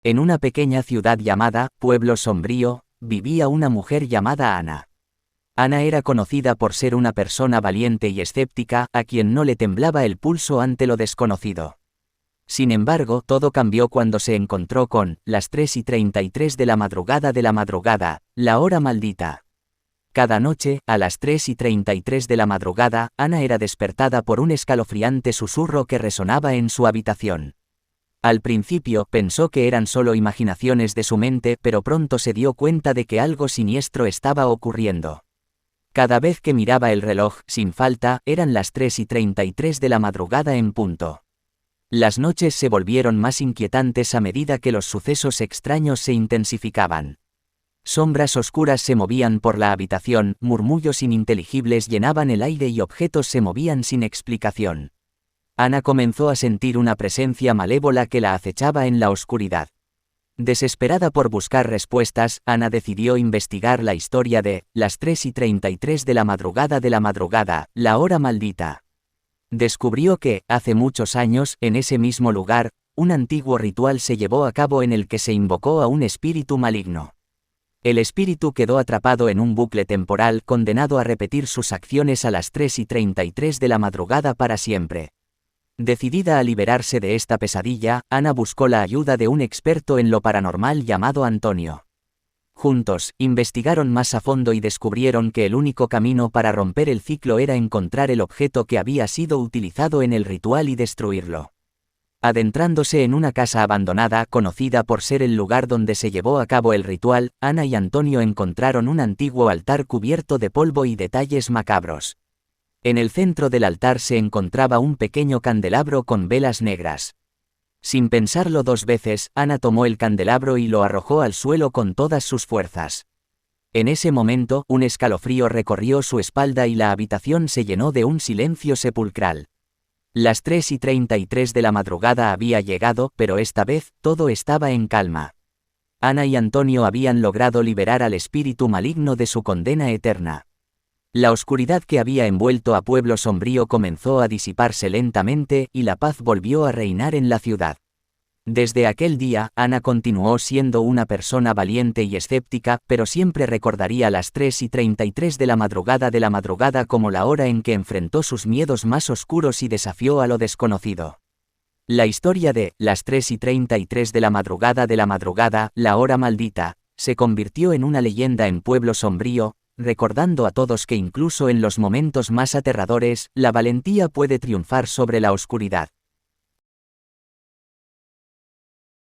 En una pequeña ciudad llamada Pueblo Sombrío, vivía una mujer llamada Ana. Ana era conocida por ser una persona valiente y escéptica, a quien no le temblaba el pulso ante lo desconocido. Sin embargo, todo cambió cuando se encontró con las 3:33 de la madrugada, la hora maldita. Cada noche, a las 3:33 de la madrugada, Ana era despertada por un escalofriante susurro que resonaba en su habitación. Al principio pensó que eran solo imaginaciones de su mente, pero pronto se dio cuenta de que algo siniestro estaba ocurriendo. Cada vez que miraba el reloj, sin falta, eran las 3:33 de la madrugada en punto. Las noches se volvieron más inquietantes a medida que los sucesos extraños se intensificaban. Sombras oscuras se movían por la habitación, murmullos ininteligibles llenaban el aire y objetos se movían sin explicación. Ana comenzó a sentir una presencia malévola que la acechaba en la oscuridad. Desesperada por buscar respuestas, Ana decidió investigar la historia de las 3:33 de la madrugada, la hora maldita. Descubrió que, hace muchos años, en ese mismo lugar, un antiguo ritual se llevó a cabo en el que se invocó a un espíritu maligno. El espíritu quedó atrapado en un bucle temporal, condenado a repetir sus acciones a las 3:33 de la madrugada para siempre. Decidida a liberarse de esta pesadilla, Ana buscó la ayuda de un experto en lo paranormal llamado Antonio. Juntos, investigaron más a fondo y descubrieron que el único camino para romper el ciclo era encontrar el objeto que había sido utilizado en el ritual y destruirlo. Adentrándose en una casa abandonada, conocida por ser el lugar donde se llevó a cabo el ritual, Ana y Antonio encontraron un antiguo altar cubierto de polvo y detalles macabros. En el centro del altar se encontraba un pequeño candelabro con velas negras. Sin pensarlo dos veces, Ana tomó el candelabro y lo arrojó al suelo con todas sus fuerzas. En ese momento, un escalofrío recorrió su espalda y la habitación se llenó de un silencio sepulcral. Las 3:33 de la madrugada había llegado, pero esta vez, todo estaba en calma. Ana y Antonio habían logrado liberar al espíritu maligno de su condena eterna. La oscuridad que había envuelto a Pueblo Sombrío comenzó a disiparse lentamente y la paz volvió a reinar en la ciudad. Desde aquel día, Ana continuó siendo una persona valiente y escéptica, pero siempre recordaría las 3:33 de la madrugada como la hora en que enfrentó sus miedos más oscuros y desafió a lo desconocido. La historia de las 3:33 de la madrugada, la hora maldita, se convirtió en una leyenda en Pueblo Sombrío, recordando a todos que incluso en los momentos más aterradores, la valentía puede triunfar sobre la oscuridad.